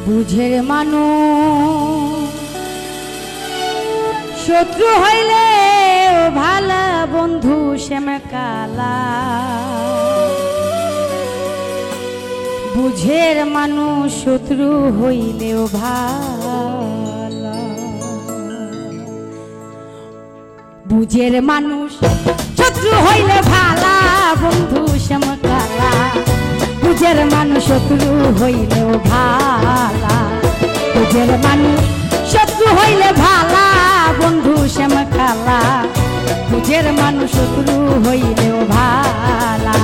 বুঝের মানুষ শত্রু হইলে ভালো বন্ধু শ্যামকালা। বুঝের মানুষ শত্রু হইলেও ভালো। বুঝের মানুষ শত্রু হইলে ভালা বন্ধু শ্যামকালা। বুঝের মানুষ শত্রু হইলেও ভালা। বুঝের মানুষ শত্রু হইলে ভালা বন্ধু শ্যামকালা। বুঝের মানুষ শত্রু হইলেও ভালা।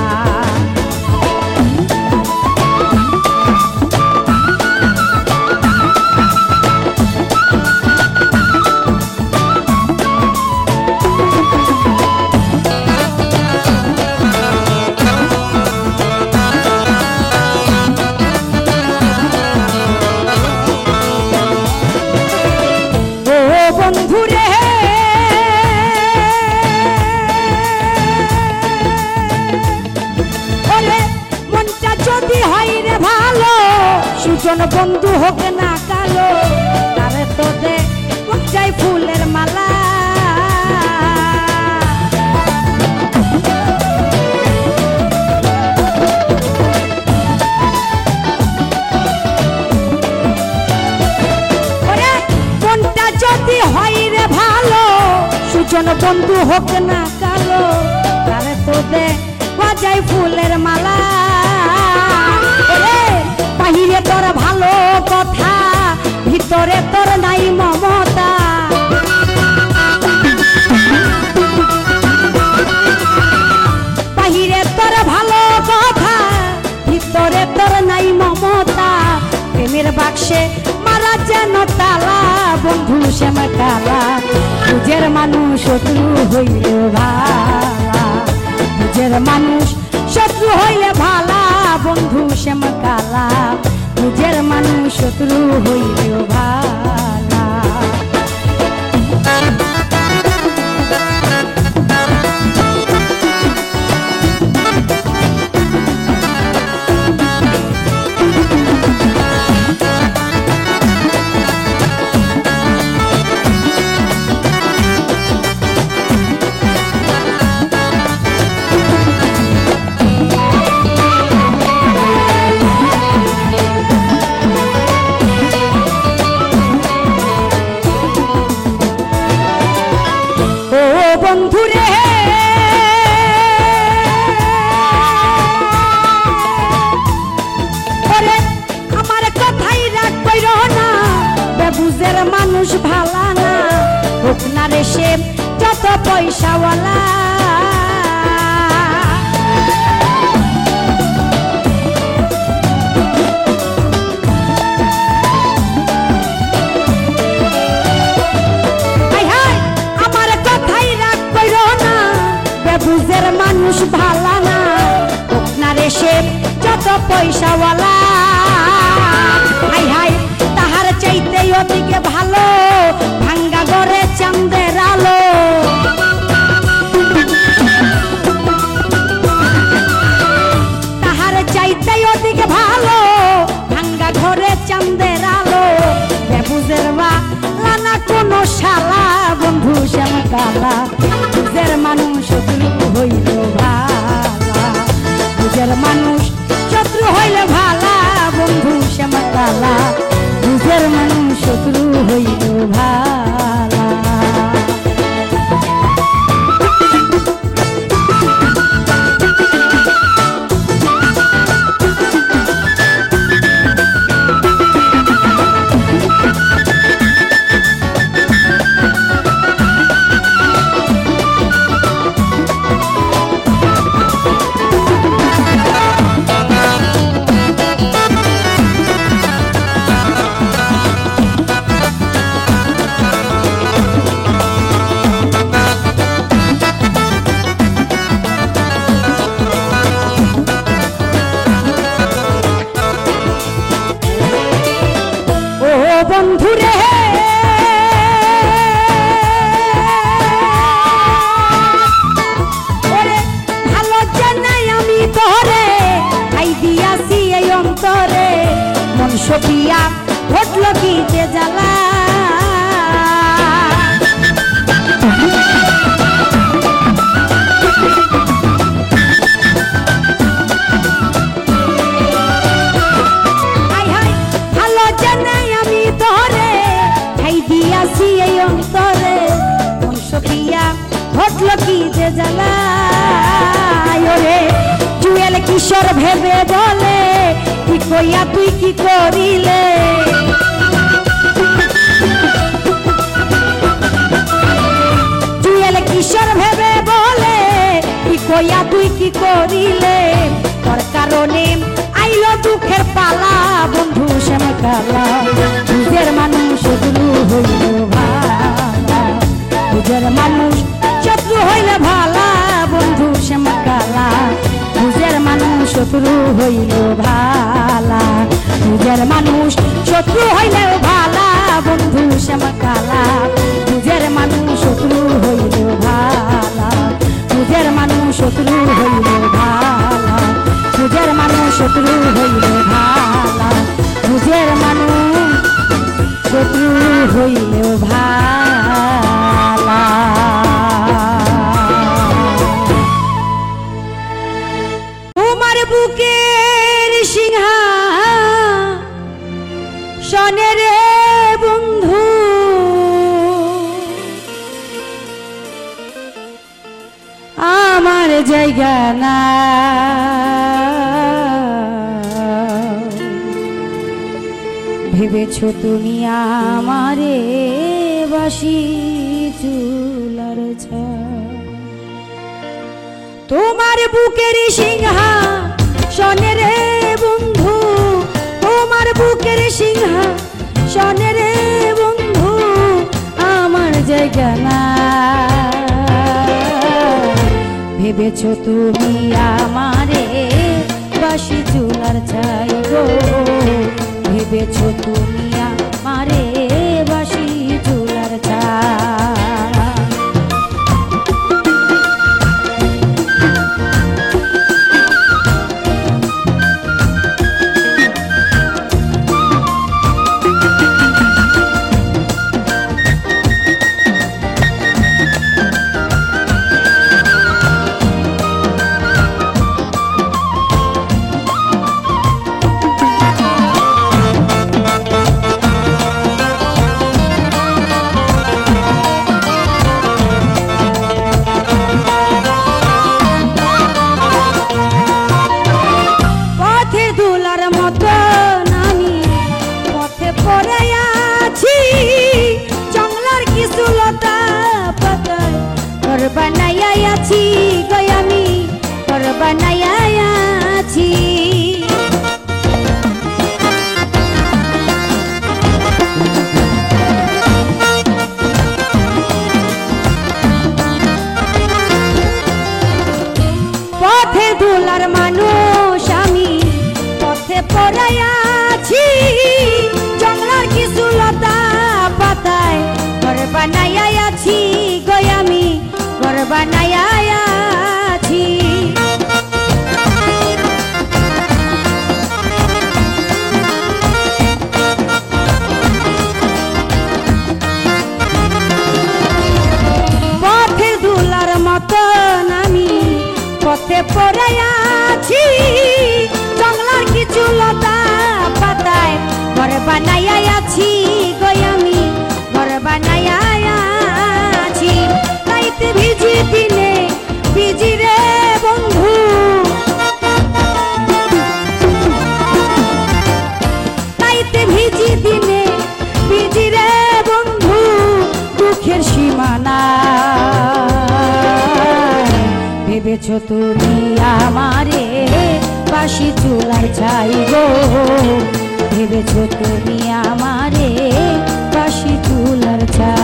সুজন বন্ধু হোক না কালো, তারে তো দে যাই ফুলের মালা। মনটা যদি হয় রে ভালো, সুজন বন্ধু হোক না কালো, তারে তো দে যাই ফুলের মালা। বাহিরে তোর ভালো কথা, ভিতরে তোর নাই মমতা। বাহিরে তোর ভালো কথা, ভিতরে তোর নাই মমতা। প্রেমের বাক্সে মারা যেন তালা বন্ধু শ্যামকালা। বুঝের মানুষ শত্রু হইলে ভালা। বুঝের মানুষ শত্রু হইলে ভালা বন্ধু শ্যামকালা। বুঝের মানুষ শত্রু হইলেও ভালা। বন্ধুরে ওরে আমার কথাই রাগ কইরো না, বেবুঝের মানুষ ভালা না। হোক না রে সে যত পয়সাওয়ালা। বুঝের মানুষ ভালা না, হোক না রে সে যত পয়সাওয়ালা। হাই হাই তাহার চাইতে ওদিকে ভালো, ভাঙ্গা ঘরে চাঁদের আলো। তাহার চাইতে ওদিকে ভালো, ভাঙ্গা ঘরে চাঁদের আলো। বেবুঝের ভালা না কোনো শালা বন্ধু শ্যামকালা। বুঝের মানুষ শত্রু হইলে ভালা। বুঝের মানুষ শত্রু হইলে ভালা বন্ধু শ্যামকালা। বুঝের মানুষ শত্রু হইলে ভালা। বন্ধুরে ওরে ভালো জানাই আমি তোরে, খাই দিয়াছি এই অন্তরে। মন সপিয়া ঘটলো কি যে জ্বালা। ভালো জানে আমি তোরে খাই দিয়াছি এই অন্তরে, বংশপ্রিয়া ঘটলো কি যে জ্বালা। ওরে জুয়েল কিশোর ভেবে বলে তুই কইয়া তুই কি করিলে, জুয়েল কিশোর ভেবে বলে তুই কইয়া তুই কি করিলে। তোর কারণে আইলো দুঃখের পালা বন্ধু শ্যামকালা, নিজের মানুষ শত্রু হইল ভালা, নিজের মানুষ শত্রু হইল ভালা বন্ধু শ্যামকালা, নিজের মানুষ শত্রু হইল ভালা, নিজের মানুষ শত্রু হইল ভালা বন্ধু শ্যামকালা, নিজের মানুষ শত্রু হইল ভালা, নিজের মানুষ শত্রু হইল ভালা, নিজের মানুষ শত্রু হইল ভালা, নিজের মানুষ শত্রু হইল ভালা। তোমার বুকের সিংহাসনে রে বন্ধু আমার জায়গা না, ভেবেছো তুমি আমারে বাসি চুলার ছাই। তোমার বুকের সিংহাসনে রে বন্ধু, তোমার বুকের সিংহাসনে রে বন্ধু আমার জায়গা না, ভেবেছো তুমি আমারে বাসি চুলার ছাই গো, ভেবেছো তুমি আমারে বাসি চুলার ছাই। বানাইয়াছি গো আমি তোর বানাইয়াছি, পথে দুলার মানুষ আমি পথে পড়াইয়াছি, জঙ্গলার কিছু লতা পাতায় ঘর বানাইয়াছি গো আমি ঘর বানাইয়াছি। পথের দুলার মতন আমি পথে পড়াইয়াছি, জঙ্গলার কিছু লতা পাতায় ঘর বানাইয়াছি গো আমি ঘর বানাইয়াছি। তাইতে ভিজি দিনে ভিজি রে বন্ধু, তাইতে ভিজি দিনে ভিজি রে বন্ধু, দুঃখের সীমানা ভেবেছো তুমি আমারে বাসি চুলার ছাই গো, ভেবেছো তুমি আমারে বাসি চুলার ছাই।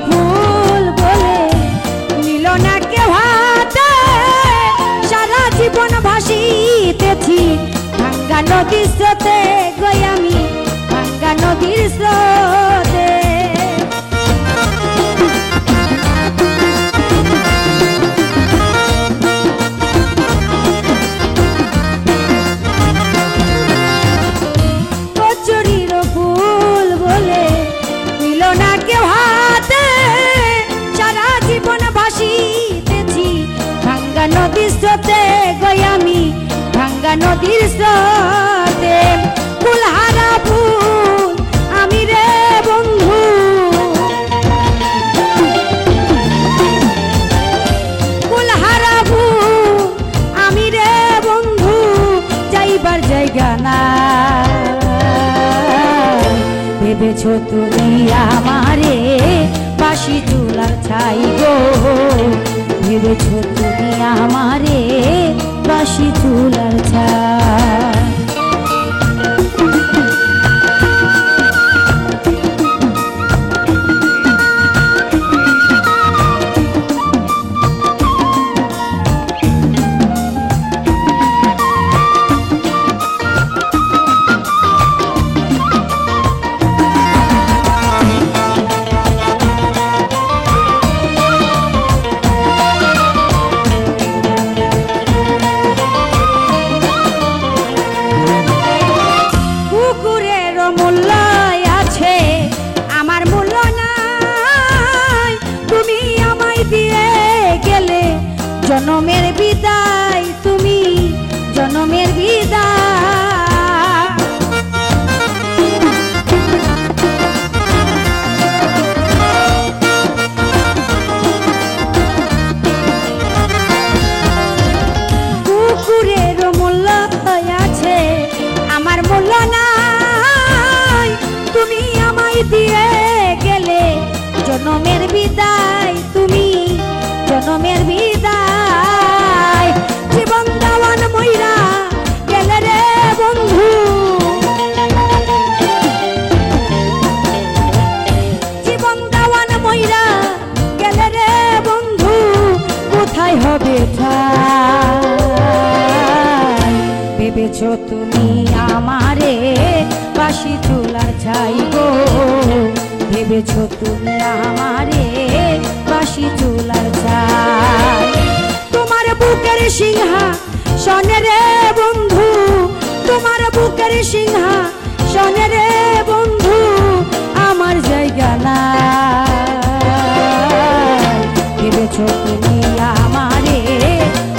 ফুল বলে নিল না কেউ হাতে, সারা জীবন ভাসিতেছি ভাঙ্গা নদীর স্রোতে, গই আমি ভাঙ্গা নদীর স্রোতে। কচুরির ফুল বলে নিল না কেউ হাতে, সারা জীবন ভাসিতেছি ভাঙ্গা নদীর স্রোতে, গই আমি ভাঙ্গা নদীর স্রোতে। কুলহারা ফুল আমি রে বন্ধু, কুলহারা ফুল আমি রে বন্ধু, যাইবার জায়গা না। ভেবেছো তুমি আমারে বাঁশি চুলার ছাই গো, ভেবেছো তুমি আমারে বাঁশি চুলার ছাই। জনমের বিদায় তুমি জনমের বিদায়, কুকুরের মূল্য আছে আমার মূল্য নাই, তুমি আমায় দিয়ে গেলে জনমের বিদায়, তুমি জনমের বিদায়। জীবন দেওয়ান মইরা গেলে রে বন্ধু, জীবন দেওয়ান মইরা গেলে রে বন্ধু, কোথায় হবে ঠাই? ভেবেছো তুমি আমারে বাঁশি চুলার ছাই গো, ভেবেছো তুমি আমারে বাঁশি চুলার ছাই। তোমার বুকের সিংহাসনে রে বন্ধু, তোমার বুকের সিংহাসনে রে বন্ধু, আমার জায়গা নাই। ভেবেছো তুমি আমারে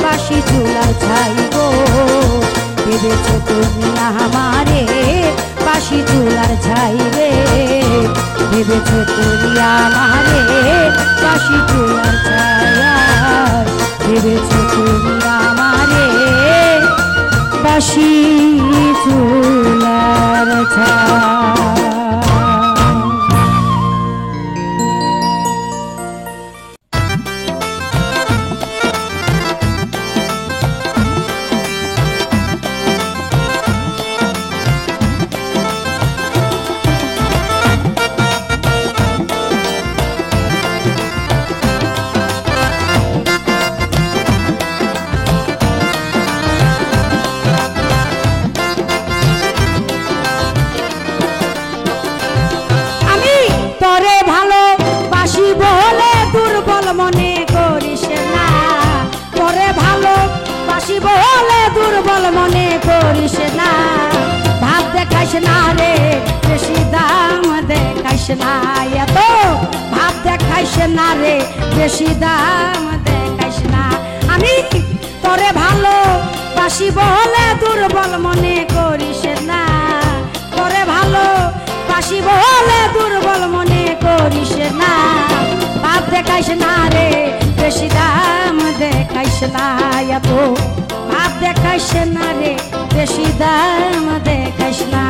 বাঁশি চুলার ছাই গো, ভেবেছো তুমি আমারে বাঁশি চুলার ছাই রে, ভেবেছো তুমি আমারে বাঁশি চুলার ছাই, ভেবেছো তুমি আমারে বাঁশি চুলার ছাই। মনে করিস না, পরে ভালো বাসি বলে দুর্বল মনে করিস না, ভাব দেখাইস না রে বেশি দাম দেখাইস না, এত ভাব দেখাইস না রে বেশি দাম দেখাইস না। আমি তোরে ভালো বাসি বলে দুর্বল মনে করিস না, তোরে ভালো বাসি বলে দুর্বল মনে করিস না, ভাব দেখাইস না রে বেশি দাম দেখাইস না, এত ভাব দেখাইস না রে বেশি দাম দেখাইস না।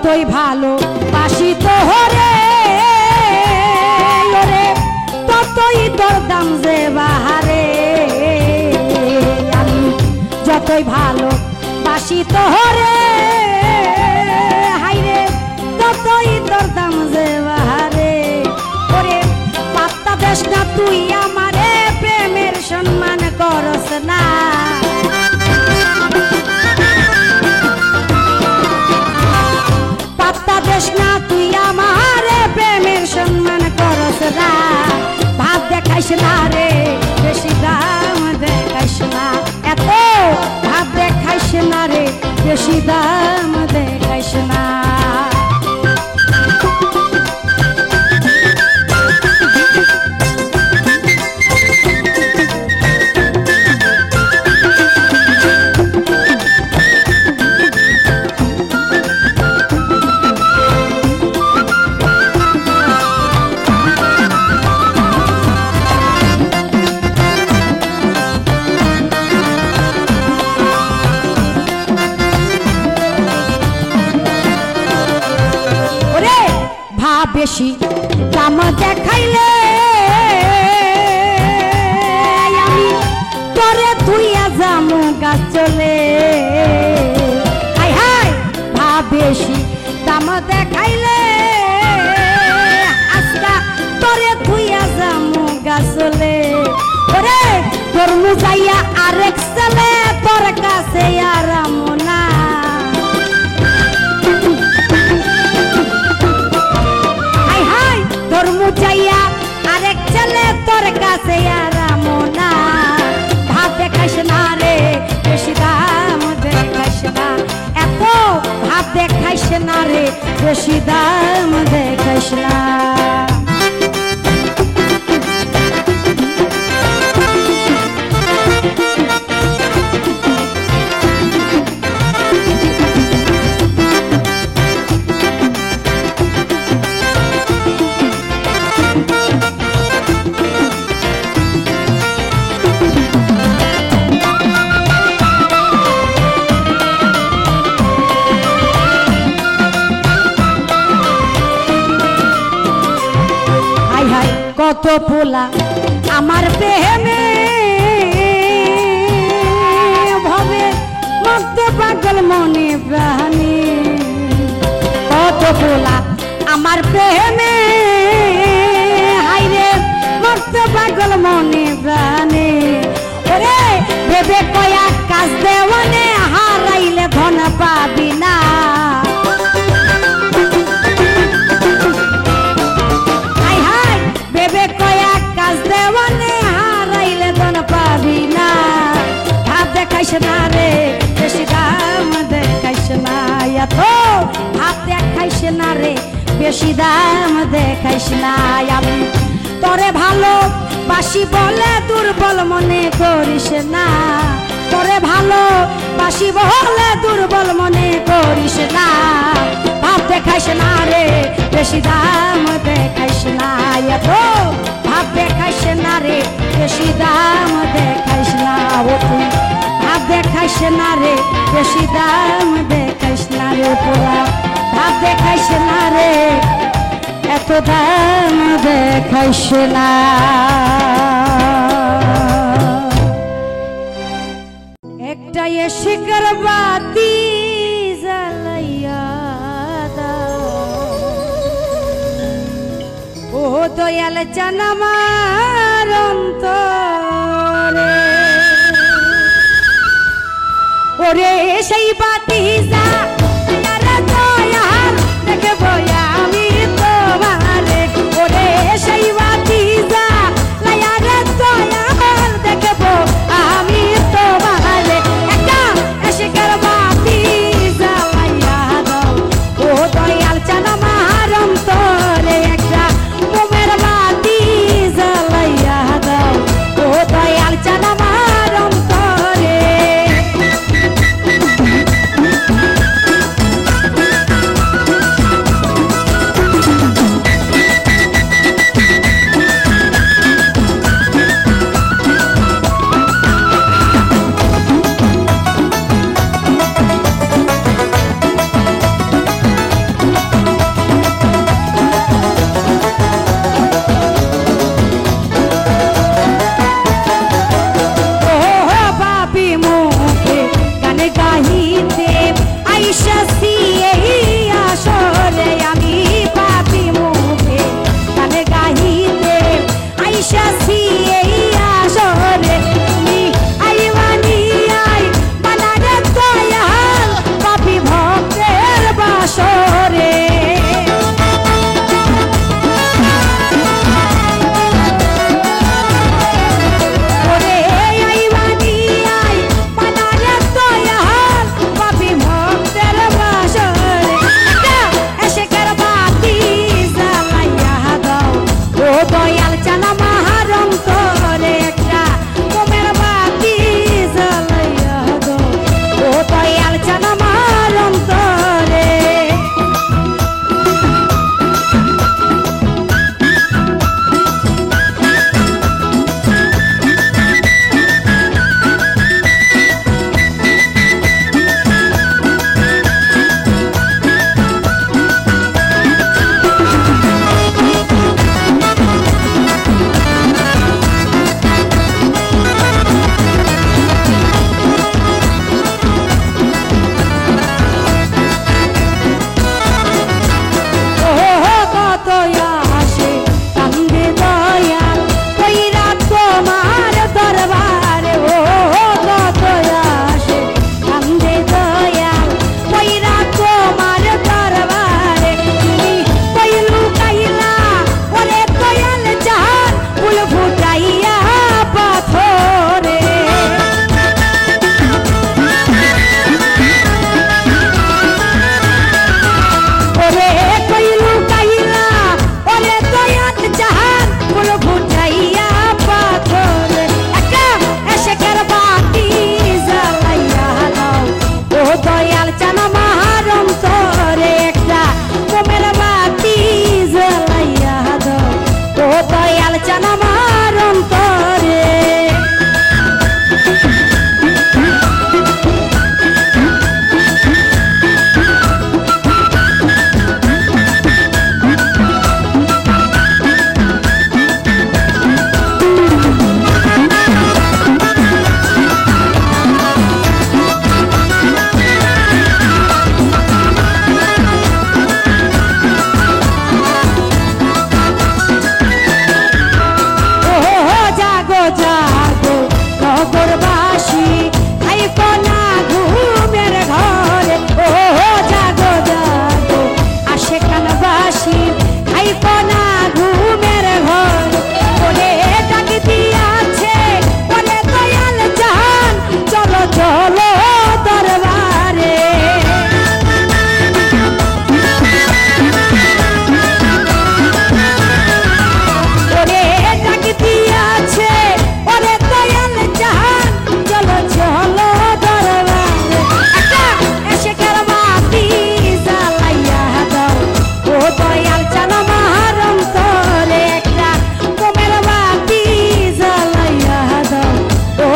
যতই ভালো বাসি তোরে ওরে ততই তোর দাম যে বাহারে আমি যতই ভালো বাসি তোরে হাইরে ততই তোর দাম যে বাহারে ওরে পাত্তা দেশ না তুই আমারে প্রেমের সম্মান করস না পাত্তা দেশ না তুই আমারে প্রেমের সম্মান করস না ভাব দেখাইস না রে বেশি দাম দেখাইস না এত ভাব দেখাইস না রে বেশি দাম দেখাইস না বেশি দাম দেখাইলে আমি তোরে তুইয়া যামু গাছ চলে হাই হাই ভাব বেশি দাম দেখাইলে আজকা তোরে তুইয়া যামু গাছ চলে ওরে তোর মুজাইয়া আরেক ছেলে তোর কাছে আরাম না মুচাইয়া আরেক ছেলে তোর কাছে আরাম না ভাব দেখাইস না রে বেশি দাম দেখাইস না এত ভাব দেখাইস না রে বেশি দাম দেখাইস না কত পোলা আমার প্রেমে ভাবে মরতে পাগল মনে প্রাণে কত পোলা আমার প্রেমে হাইরে মরতে পাগল মনে প্রাণে ওরে ভেবে কয়া কাজ দেওয়ানে হারাইলে ধন পাবি না দেখাইস না রে বেশি দাম দেখাইস না এত ভাব দেখাইস না রে বেশি দাম দেখাইস না আমি তোরে ভালো বাসি বলে দুর্বল মনে করিস না তোরে ভালো বাসি বলে দুর্বল মনে করিস না ভাব দেখাইস না রে বেশি দাম দেখাইস না এত ভাব দেখাইস না রে বেশি দাম দেখাইস না ও তুই ভাব দেখাইস না রে বেশি দাম দেখাইস না রে পোলা ভাব দেখাইস না রে এত দাম দেখাইস না একটা শিকার বাতি জ্বালাইয়া দাও ও দয়াল চান আমার অন্তরে ওরে সেই বাতি যা দয়াল দেখব আমি তোমারে ওরে সেই বাতি যা দয়াল দেখব আমি তোমারে একটা শিকার বাতি জ্বালাইয়া দাও ও দয়াল চান আমার অন্তরে একটা মোমের বাতি জ্বালাইয়া দাও ও দয়াল চান আমার অন্তরে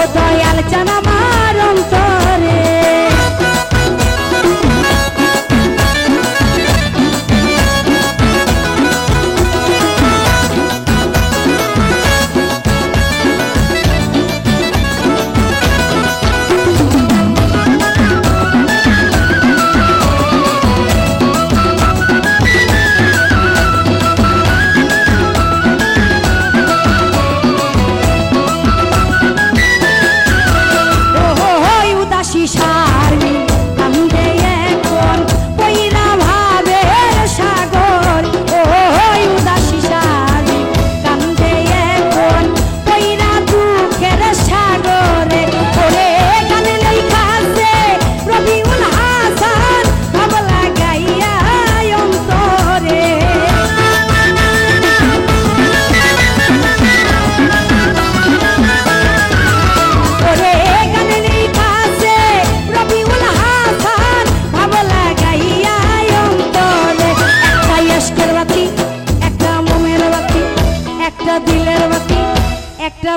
দয়াল চান আমার অন্তরে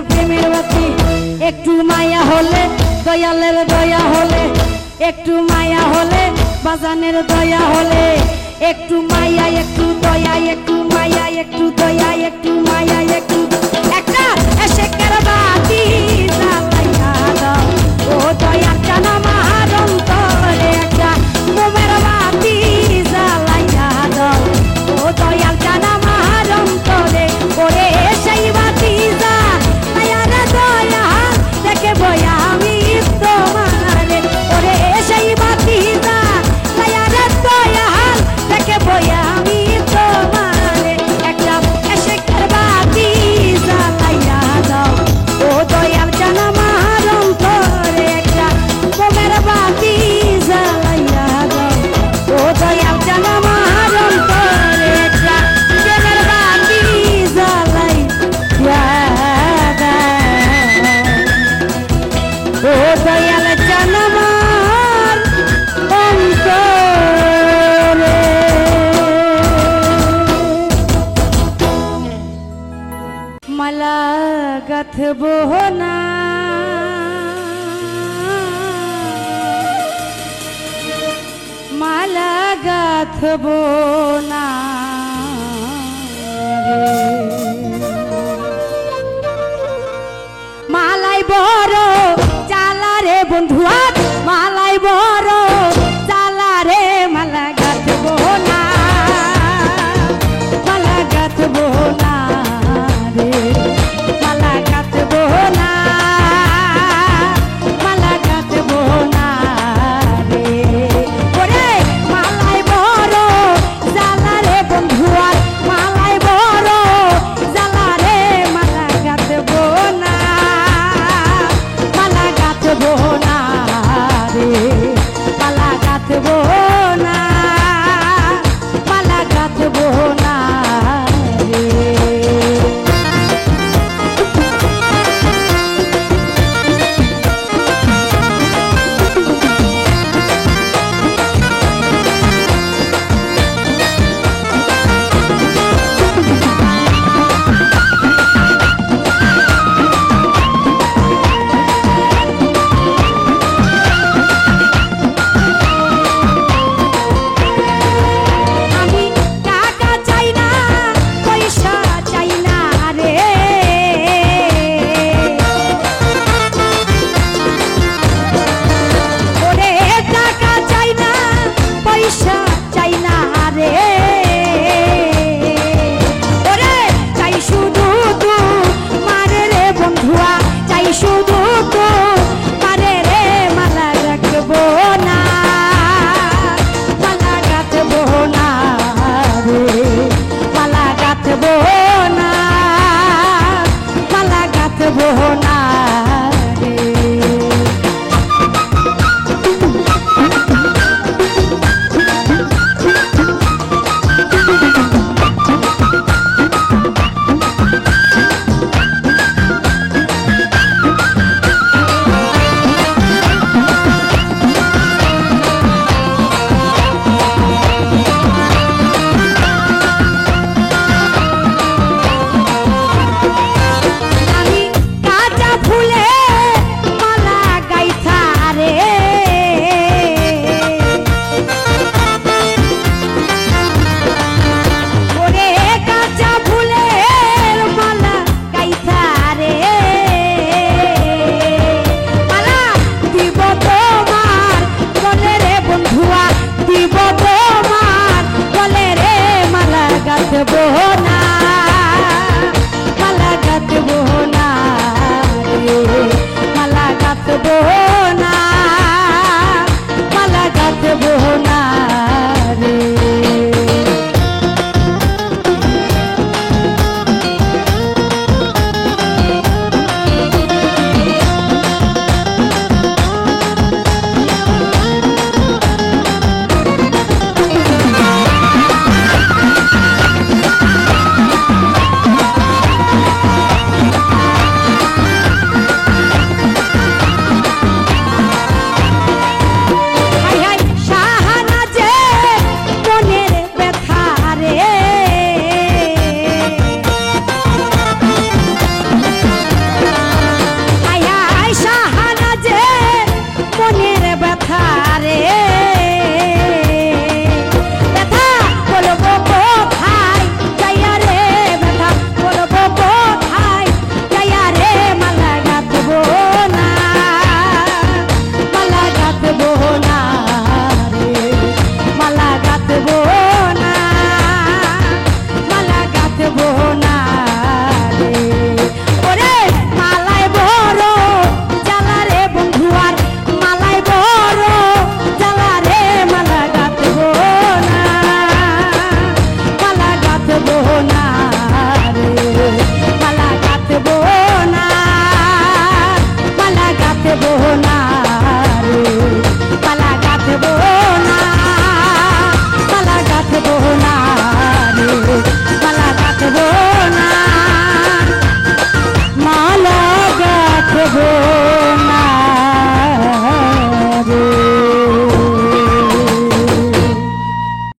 প্রেমের বাতি একটু মায়া হলে দয়ালের দয়া হলে একটু মায়া হলে বাজানের দয়া হলে একটু মায়া একটু দয়া একটু মায়া একটু দয়া একটু মায়া একটু একটা এসেকের বাতি জ্বালাইয়া দাও ও দয়াল চান আমার অন্তরে একটা মোমের বাতি জ্বালাইয়া দাও ও দয়াল চান আমার অন্তরে ওরে সেই বাতি দেখে বয়া আমি তোমারে ওরে সেই বাতি দয়ারে দয়াল দেখে বয়া আমি তোমারে একটা এসেকের বাতি জ্বালাইয়া দাও ও দয়াল চান আমার অন্তরে একটা মোমের বাতি জ্বালাইয়া দাও ও দয়াল চান আমার অন্তরে একটা প্রেমের বাতি জ্বালাইয়া ও দয়াল চান আমার অন্তরে মালা গাঁথব না মালা গাঁথব না